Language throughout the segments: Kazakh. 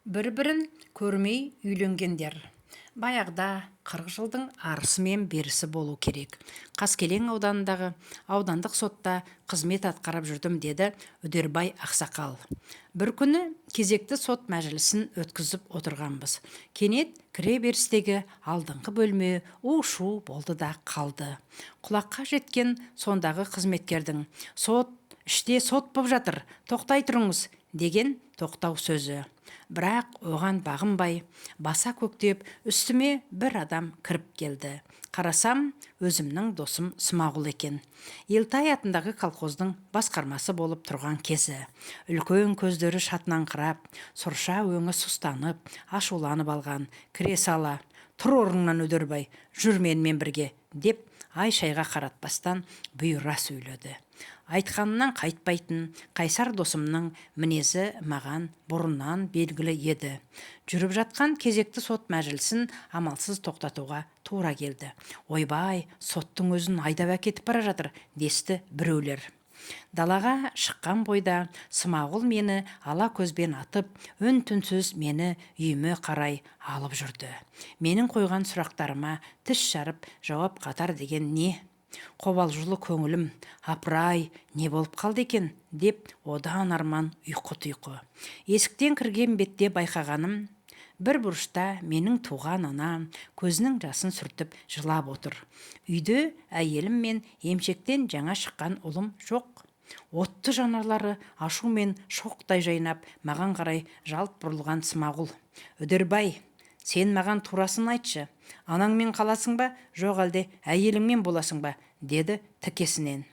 Бір-бірін көрмей үйленгендер. Баяғыда 40 жылдың арысы мен берісі болу керек. Қаскелең ауданындағы аудандық сотта қызмет атқарып жүрдім, деді Үдербай ақсақал. Бір күні кезекті сот мәжілісін өткізіп отырғанбыз. Кенет кіре берістегі алдыңғы бөлме у-шу болды да қалды. Құлаққа жеткен сондағы қызметкердің: іште сот боп жатыр, тоқтай тұрыңыз, деген тоқтау сөзі. Бірақ оған бағынбай, баса көктеп, үстіме бір адам кіріп келді. Қарасам, өзімнің досым Смағұл екен. Елтай атындағы колхоздың басқармасы болып тұрған кезі. Үлкен көздері шатынаңқырап, сұрша өңі сұстанып, ашуланып алған. Кіре сала: «Тұр орныңнан, Үдербай, жүр менімен бірге», деп ай-шайға қаратпастан бұйыра сөйледі. Айтқанынан қайтпайтын қайсар досымның мінезі маған бұрыннан белгілі еді. Жүріп жатқан кезекті сот мәжілісін амалсыз тоқтатуға тура келді. «Ойбай, соттың өзін айдап әкетіп бара жатыр», десті біреулер. Далаға шыққан бойда Смағұл мені ала көзбен атып, үн-түнсіз мені үйіме қарай алып жүрді. Менің қойған сұрақтарыма тіс жарып жауап қатар деген не? Қобалжулы көңілім: «Апырай, не болып қалды екен?» деп одан арман ұйқы-тұйқы. Есіктен кірген бетте байқағаным: бір бұрышта менің туған анам көзінің жасын сүртіп жылап отыр. Үйде әйелім мен емшектен жаңа шыққан ұлым жоқ. Отты жанарлары ашумен шоқтай жайнап маған қарай жалт бұрылған Смағұл: «Үдербай, сен маған турасын айтшы, анаңмен қаласың ба, жоқ әлде әйеліңмен боласың ба?» деді тікесінен.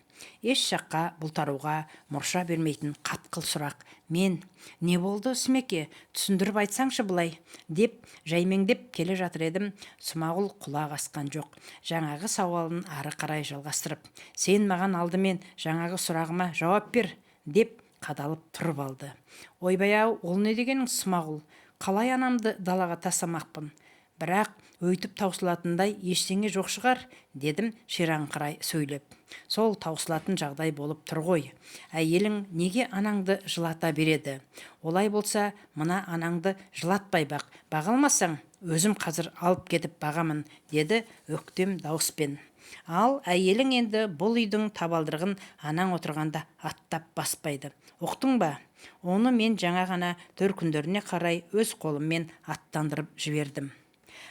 Еш жаққа бұлтаруға мұрша бермейтін қатқыл сұрақ. Мен: «Не болды Смеке, түсіндіріп айтсаңшы былай», деп жаймеңдеп келе жатыр едім. Смағұл құлақ асқан жоқ. Жаңағы сауалын ары қарай жалғастырып: «Сен маған алдымен жаңағы сұрағыма жауап бер», деп қадалып тұрып алды. «Ойбай-ау, ол не дегенің, Смағұл? Қалай анамды далаға тастамақпын? Бірақ өйтіп таусылатындай ештеңе жоқ шығар», дедім шираңқырай сөйлеп. «Сол таусылатын жағдай болып тұр ғой. Әйелің неге анаңды жылата береді? Олай болса, мына анаңды жылатпай бақ. Бағалмасаң, өзім қазір алып кетіп бағамын», деді өктем дауыспен. «Ал әйелің енді бұл үйдің табалдырығын анаң отырғанда аттап баспайды. Ұқтың ба? Оны мен жаңа ғана төркіндеріне қарай өз қолыммен аттандырып жібердім.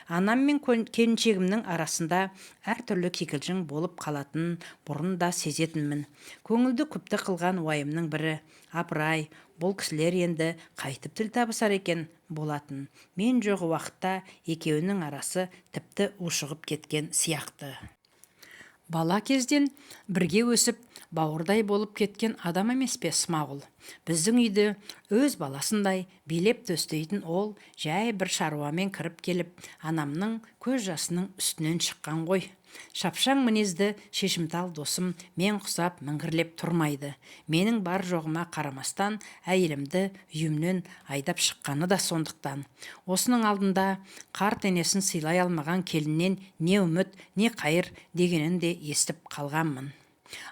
Анам мен келіншегімнің арасында әртүрлі кикілжің болып қалатын бұрын да сезетінмін. Көңілді күпті қылған уайымның бірі: апырай, бұл кісілер енді қайтып тіл табысар екен болатын. Мен жоқ уақытта екеуінің арасы тіпті ушығып кеткен сияқты». Бала кезден бірге өсіп, бауырдай болып кеткен адам емес пе Смағұл? Біздің үйді өз баласындай билеп төстейтін ол жай бір шаруамен кіріп келіп, анамның көз жасының үстінен шыққан ғой. Шапшаң мінезді шешімтал досым мен құсап міңгірлеп тұрмайды. Менің бар жоғыма қарамастан әйелімді үйімнен айдап шыққаны да сондықтан. Осының алдында қарт енесін сыйлай алмаған келіннен не үміт, не қайыр дегенін де естіп қалғанмын.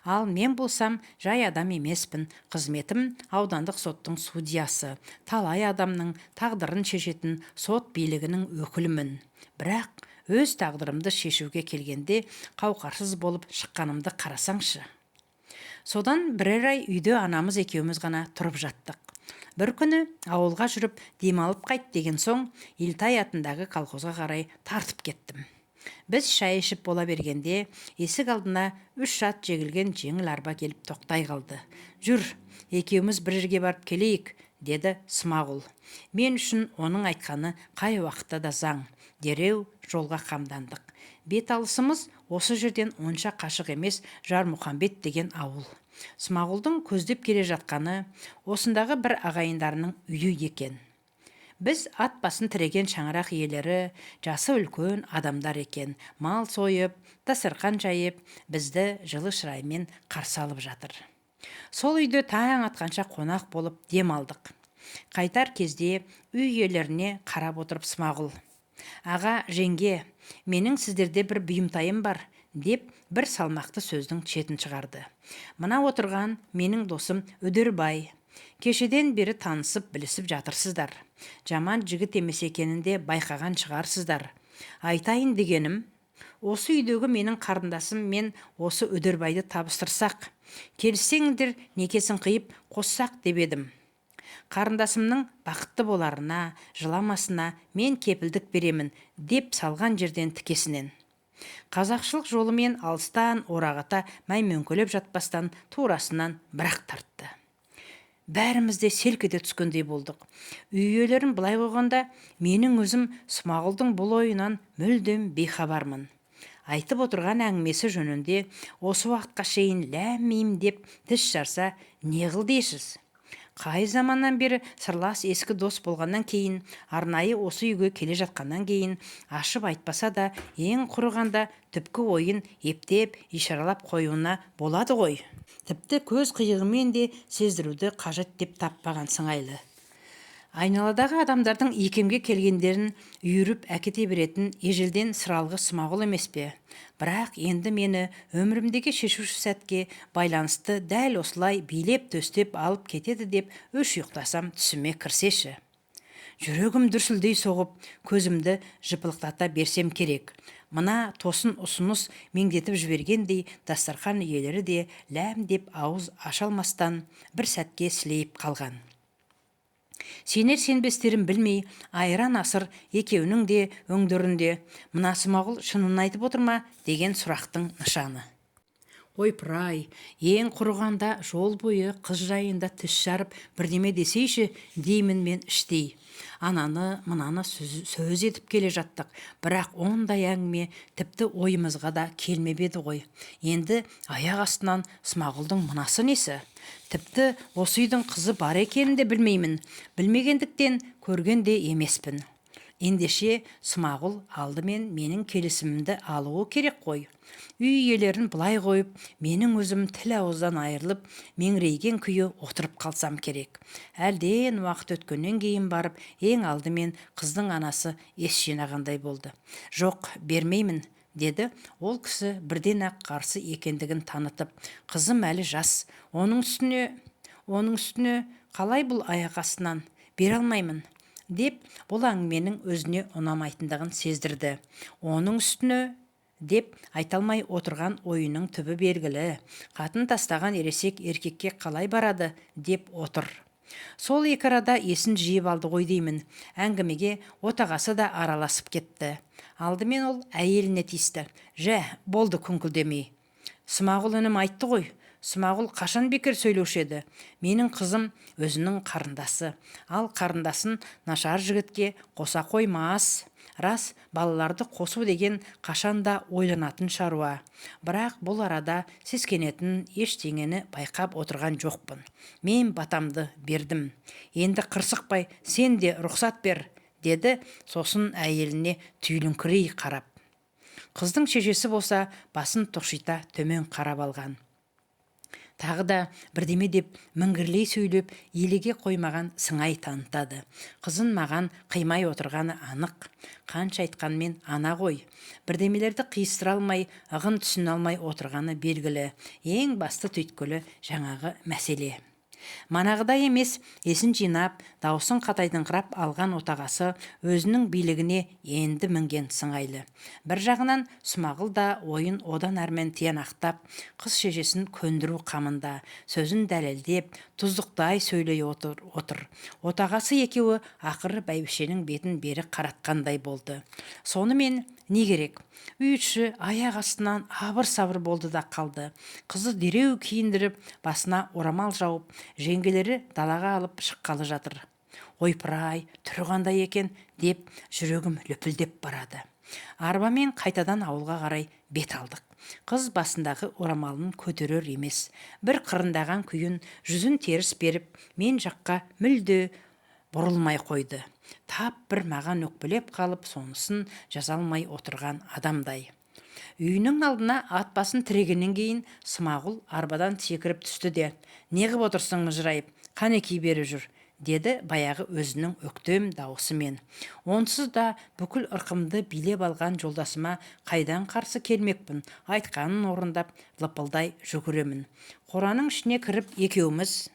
Ал мен болсам жай адам емеспін. Қызметім аудандық соттың судьясы, талай адамның тағдырын шешетін сот билігінің өкілімін. Бірақ өз тағдырымды шешуге келгенде қауқарсыз болып шыққанымды қарасаңшы. Содан бірер ай үйде анамыз екеуміз ғана тұрып жаттық. Бір күні ауылға жүріп демалып қайт деген соң Елтай атындағы колхозға қарай тартып кеттім. Біз шай ішіп бола бергенде есік алдына 3 ат жегілген жеңіл арба келіп тоқтай қалды. «Жүр, екеуміз бір жерге барып келейік», деді Смағұл. Мен үшін оның айтқаны қай уақытта да заң. Дереу жолға қамдандық. Бет алысымыз осы жерден онша қашық емес Жармұхамбет деген ауыл. Смағұлдың көздеп келе жатқаны осындағы бір ағайындарының үйі екен. Біз ат басын тіреген шаңырақ иелері жасы үлкен адамдар екен. Мал сойып, дастархан жайып, бізді жылы шыраймен қарсы алып жатыр. Сол үйде таң атқанша қонақ болып дем алдық. Қайтар кезде үй иелеріне қарап отырып Смағұл: «Аға, жеңге, менің сіздерде бір бұйымтайым бар», деп бір салмақты сөздің шетін шығарды. Мына отырған менің досым Үдербай. Кешеден бері танысып білісіп жатырсыздар. Жаман жігіт емес екенін де байқаған шығарсыздар. Айтайын дегенім, осы үйдегі менің қарындасым мен осы Өдербайды табыстырсақ, келіссеңдер некесін қиып қоссақ деп едім. Қарындасымның бақытты боларына, жыламасына мен кепілдік беремін деп салған жерден тікесінен. Қазақшылық жолымен алыстан орағыта мәймөңкелеп жатпастан турасынан бірақ тартты. Бәріміз де селк ете түскендей болдық. Үй иелерін былай қойғанда, менің өзім Смағұлдың бұл ойынан мүлдем бейхабармын. Айтып отырған әңгімесі жөнінде осы уақытқа шейін ләм-мим деп тіс жарса, не қыл дейсіз? Қай заманнан бері сырлас ескі дос болғаннан кейін, арнайы осы үйге келе жатқаннан кейін, ашып айтпаса да, ең құрығанда түпкі ойын ептеп, ишаралап қоюына болады ғой. Тіпті көз қиығымен де сездіруді қажет деп таппаған сыңайлы. Айналадағы адамдардың икемге келгендерін үйіріп әкете беретін ежелден сыралғы Смағұл емес пе? Бірақ енді мені өмірімдегі шешуші сәтке байланысты дәл осылай билеп төстеп алып кетеді деп өш ұйықтасам түсіме кірсеші. Жүрегім дүрсілдей соғып, көзімді жыпылықтата берсем керек. Мына тосын ұсыныс меңдетіп жібергендей дастархан иелері де ләм деп ауыз ашалмастан бір сәтке сілейіп қалған. Сенер-сенбестерін білмей, айран асыр екеуінің де өңдерінде мына Смағұл шынын айтып отыр ма деген сұрақтың нышаны. Ойпыр-ай, ең құрығанда жол бойы қыз жайында тіс жарып бірдеме десейші деймін мен іштей. Ананы мынаны сөз етіп келе жаттық, бірақ ондай әңгіме тіпті ойымызға да келмеп еді ғой. Енді аяқ астынан Смағұлдың мынасы несі? Тіпті осы үйдің қызы бар екенін де білмеймін. Білмегендіктен көрген де емеспін. Ендеше Смағұл алдымен менің келісімімді алуы керек қой. Үй иелерін былай қойып, менің өзім тіл ауыздан айырылып, меңірейген күйі отырып қалсам керек. Әлден уақыт өткеннен кейін барып, ең алдымен қыздың анасы ес жинағандай болды. Жоқ, бермеймін, деді. Ол кісі бірден-ақ қарсы екендігін танытып, қызым әлі жас. Оның үстіне қалай бұл аяқ астынан бере алмаймын деп бұл әңгіменің өзіне ұнамайтындығын сездірді. Оның үстіне деп айталмай отырған ойының түбі белгілі. Қатын тастаған ересек еркекке қалай барады деп отыр. Сол екі арада есін жиып алды ғой деймін. Әңгімеге отағасы да араласып кетті. Алдымен ол әйеліне тиісті. Жә, болды күңкілдемей. Смағұл інім айтты ғой. Смағұл қашан бекер сөйлеуші еді. Менің қызым өзінің қарындасы. Ал қарындасын нашар жігітке қоса қоймас. Рас, балаларды қосу деген қашанда ойланатын шаруа. Бірақ бұл арада сескенетін ештеңені байқап отырған жоқпын. Мен батамды бердім. Енді қырсықпай сен де рұқсат бер, деді. Сосын әйеліне түйіліңкірей қарап. Қыздың шешесі болса басын тұқшита төмен қарап алған. Тағы да бірдеме деп міңгірлей сөйлеп елеге қоймаған сыңай танытады. Қызын маған қимай отырғаны анық. Қанша айтқанмен ана ғой. Бірдемелерді қиыстыра алмай, ығын түсіне алмай отырғаны белгілі. Ең басты түйткілі жаңағы мәселе. Манағыдай емес, есін жинап, даусын қатайдыңқырап алған отағасы өзінің билігіне енді мінген сыңайлы. Бір жағынан Смағұл да ойын одан әрмен тиянақтап, қыз шешесін көндіру қамында, сөзін дәлелдеп, тұздықтай сөйлей отыр. Отағасы екеуі ақыры бәйбішенің бетін бері қаратқандай болды. Сонымен не керек? Үй іші аяқ астынан абыр-сабыр болды да қалды. Қызы дереу киіндіріп, басына орамал жауып, жеңгелері далаға алып шыққалы жатыр. Ойпыр-ай, түрі қандай екен деп жүрегім лүпілдеп барады. Арбамен қайтадан ауылға қарай бет алдық. Қыз басындағы орамалын көтерер емес. Бір қырындаған күйін жүзін теріс беріп, мен жаққа мүлде бұрылмай қойды. Тап бір маған өкпелеп қалып, сонысын жаза алмай отырған адамдай. Үйінің алдына ат басын тірегеннен кейін Смағұл арбадан секіріп түсті де: «Неғып отырсың мыжырайып? Қанекей бері жүр», деді баяғы өзінің өктем дауысымен. Онсыз да бүкіл ырқымды билеп алған жолдасыма қайдан қарсы келмекпін, айтқанын орындап лыпылдай жүгіремін. Қораның ішіне кіріп екеуміз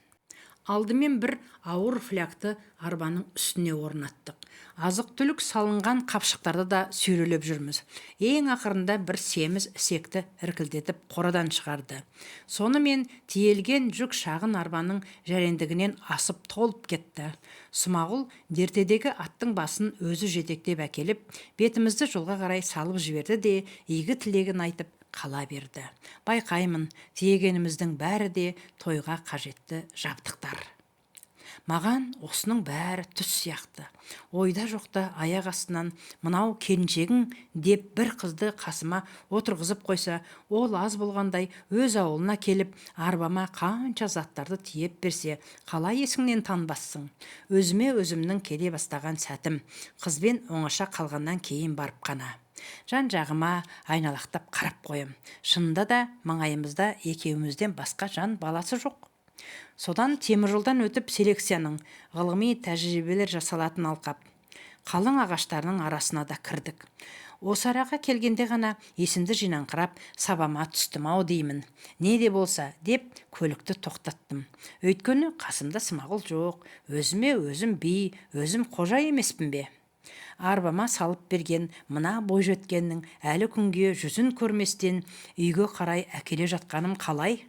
Алдымен бір ауыр флякты арбаның үстіне орнаттық. Азық түлік салынған қапшықтарды да сүйрелеп жүрміз. Ең ақырында бір семіз ісекті іркілдетіп қорадан шығарды. Сонымен тиелген жүк шағын арбаның жәрендігінен асып толып кетті. Смағұл дертедегі аттың басын өзі жетектеп әкеліп, бетімізді жолға қарай салып жіберді де игі тілегін айтып қала берді. Байқаймын, тиегеніміздің бәрі де тойға қажетті жабдықтар. Маған осының бәрі түс сияқты. Ойда жоқта аяқ астынан мынау келіншегің деп бір қызды қасыма отырғызып қойса, ол аз болғандай өз ауылына келіп, арбама қанша заттарды тиеп берсе, қалай есіңнен танбассың? Өзіме өзімнің келе бастаған сәтім, қызбен оңаша қалғаннан кейін барып қана. Жан-жағыма айналақтап қарап қоям. Шынында да маңайымызда екеумізден басқа жан баласы жоқ. Содан теміржолдан өтіп селекцияның ғылыми тәжірибелер жасалатын алқап, қалың ағаштарының арасына да кірдік. Осы араға келгенде ғана есімді жинаңқырап, сабама түстім-ау деймін. Не де болса деп көлікті тоқтаттым. Өйткені қасымда Смағұл жоқ, өзіме өзім би, өзім қожа емеспін бе? Арбама салып берген мына бойжеткеннің әлі күнге жүзін көрместен үйге қарай әкеле жатқаным қалай?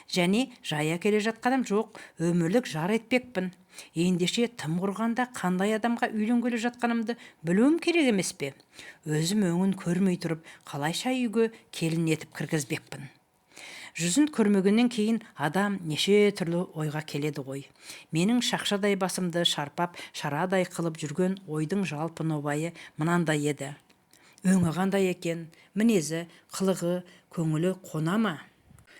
Және жай әкеле жатқаным жоқ, өмірлік жар етпекпін. Ендеше тым құрғанда қандай адамға үйленгелі жатқанымды білуім керек емес пе? Өзім өңін көрмей тұрып, қалайша үйге келін етіп кіргізбекпін. Жүзін көрмегеннен кейін адам неше түрлі ойға келеді ғой. Менің шақшадай басымды шарпап, шарадай қылып жүрген ойдың жалпы нобайы мынандай еді. Өңі қандай екен, мінезі, қылығы, көңілі қона ма?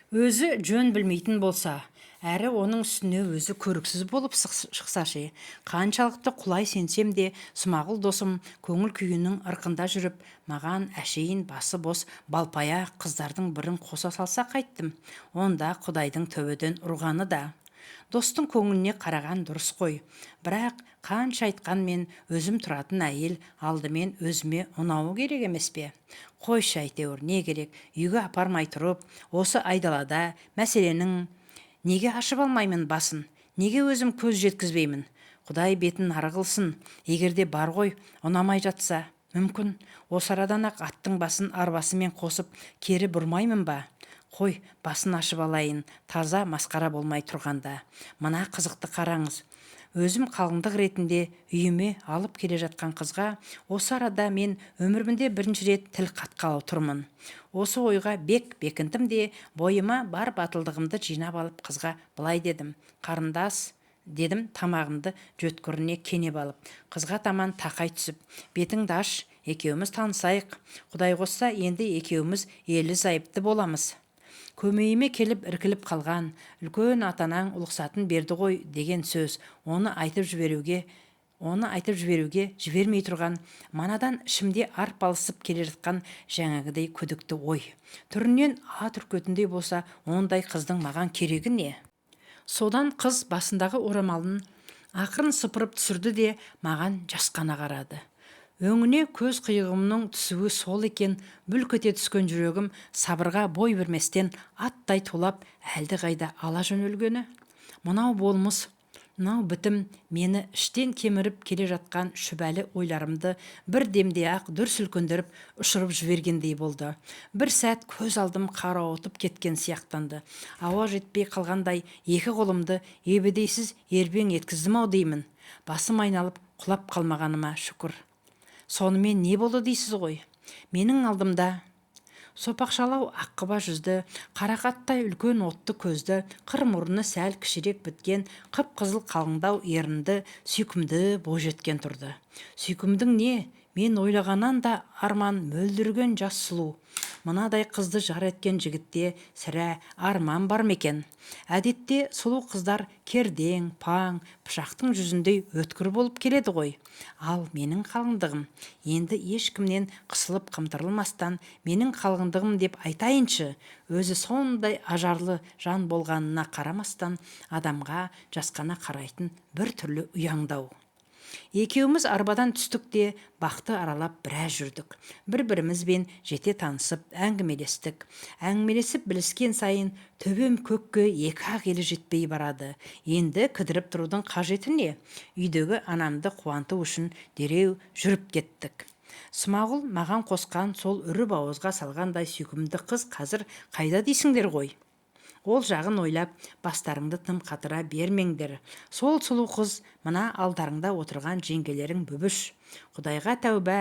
Өзі жөн білмейтін болса, әрі оның үстіне өзі көріксіз болып шықсашы, қаншалықты құлай сенсем де, Смағұл досым көңіл күйінің ырқында жүріп, маған әшейін басы бос балпая қыздардың бірін қоса салса қайттым. Онда Құдайдың төбеден ұрғаны да. Достың көңіліне қараған дұрыс қой. Бірақ қанша айтқанмен өзім тұратын әйел алдымен өзіме ұнауы керек емес пе? Қойшы әйтеуір, не керек? Үйге апармай тұрып, осы айдалада мәселенің неге ашып алмаймын басын? Неге өзім көз жеткізбеймін? Құдай бетін ары қылсын. Егерде бар ғой, ұнамай жатса, мүмкін осы арадан-ақ аттың басын арбасымен қосып кері бұрмаймын ба? Қой, басын ашып алайын, таза масқара болмай тұрғанда. Мына қызықты қараңыз. Өзім қалыңдық ретінде үйіме алып келе жатқан қызға осы арада мен өмірімде бірінші рет тіл қатқалы тұрмын. Осы ойға бекіндім де бойыма бар батылдығымды жинап алып қызға былай дедім. Қарындас, дедім тамағымды жөткіріне кенеп алып. Қызға таман тақай түсіп, бетіңді аш, екеуміз танысайық. Құдай қосса енді екеуміз ерлі зайыпты боламыз. Көмейіме келіп іркіліп қалған, үлкен атанаң ұлықсатын берді ғой деген сөз, оны айтып жіберуге жібермей тұрған, манадан ішімде арпалысып келе жатқан жаңағыдай күдікті ой. Түрінен ат үркетіндей болса, ондай қыздың маған керегі не? Содан қыз басындағы орамалын ақырын сыпырып түсірді де маған жасқана қарады. Өңіне көз қиығымның түсуі сол екен, бүлк ете түскен жүрегім сабырға бой берместен аттай тулап әлді қайда ала жөнелгені. Мынау болмыс, мынау бітім мені іштен кеміріп келе жатқан шүбәлі ойларымды бір демде ақ дүр сілкіндіріп ұшырып жібергендей болды. Бір сәт көз алдым қарауытып кеткен сияқтанды. Ауа жетпей қалғандай екі қолымды ебедейсіз ербең еткіздім-ау деймін. Басым айналып құлап қалмағаныма шүкір. Сонымен не болды дейсіз ғой? Менің алдымда сопақшалау аққыба жүзді, қарақаттай үлкен отты көзді, қыр мұрны сәл кішірек біткен, қып-қызыл қалыңдау ерінді, сүйкімді бойжеткен тұрды. Сүйкімдің не? Мен ойлағаннан да арман мөлдірген жас сұлу. Мынадай қызды жар еткен жігітте сірә арман бар мекен? Әдетте сұлу қыздар кердең, паң, пышақтың жүзіндей өткір болып келеді ғой. Ал менің қалыңдығым, енді ешкімнен қысылып қымтырылмастан менің қалыңдығым деп айтайыншы, өзі сондай ажарлы жан болғанына қарамастан адамға жасқана қарайтын бір түрлі ұяңдау. Екеуміз арбадан түстік те бақты аралап біраз жүрдік. Бір-бірімізбен жете танысып әңгімелестік. Әңгімелесіп біліскен сайын төбем көкке екі-ақ елі жетпей барады. Енді кідіріп тұрудың қажеті не? Үйдегі анамды қуанту үшін дереу жүріп кеттік. Смағұл маған қосқан сол үріп ауызға салғандай сүйкімді қыз қазір қайда дейсіңдер ғой? Ол жағын ойлап, бастарыңды тым қатыра бермеңдер. Сол сұлу қыз мына алдарыңда отырған жеңгелерің бүбіш. Құдайға тәуба,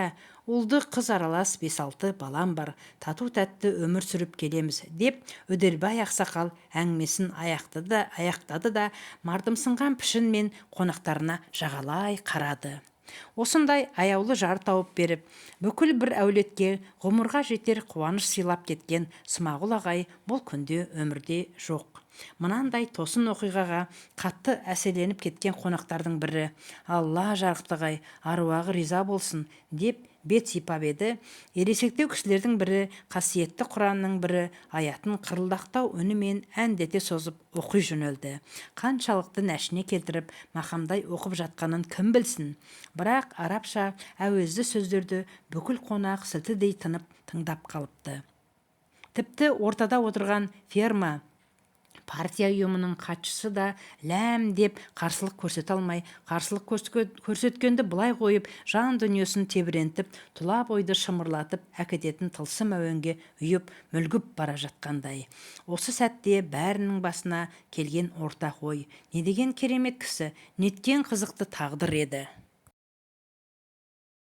ұлды қыз аралас 5-6 балам бар, тату-тәтті өмір сүріп келеміз, деп Өдербай ақсақал әңгімесін аяқтады да мардымсынған пішінмен қонақтарына жағалай қарады. Осындай аяулы жар тауып беріп, бүкіл бір әулетке ғұмырға жетер қуаныш сыйлап кеткен Смағұл ағай бұл күнде өмірде жоқ. Мынандай тосын оқиғаға қатты әсерленіп кеткен қонақтардың бірі, Алла жарықтық-ай, аруағы риза болсын, деп бет сипап еді. Ересектеу кісілердің бірі қасиетті Құранның бірі аятын қырылдақтау үнімен әндете созып оқи жөнелді. Қаншалықты нәшіне келтіріп мақамдай оқып жатқанын кім білсін. Бірақ арабша әуезді сөздерді бүкіл қонақ сілтідей тынып тыңдап қалыпты. Тіпті ортада отырған ферма партия ұйымының хатшысы да ләм деп қарсылық көрсете алмай, қарсылық көрсеткенді былай қойып, жан дүниесін тебірентіп, тұла бойды шымырлатып әкететін тылсым әуенге үйіп, мүлгіп бара жатқандай. Осы сәтте бәрінің басына келген ортақ ой, не деген керемет кісі, неткен қызықты тағдыр еді.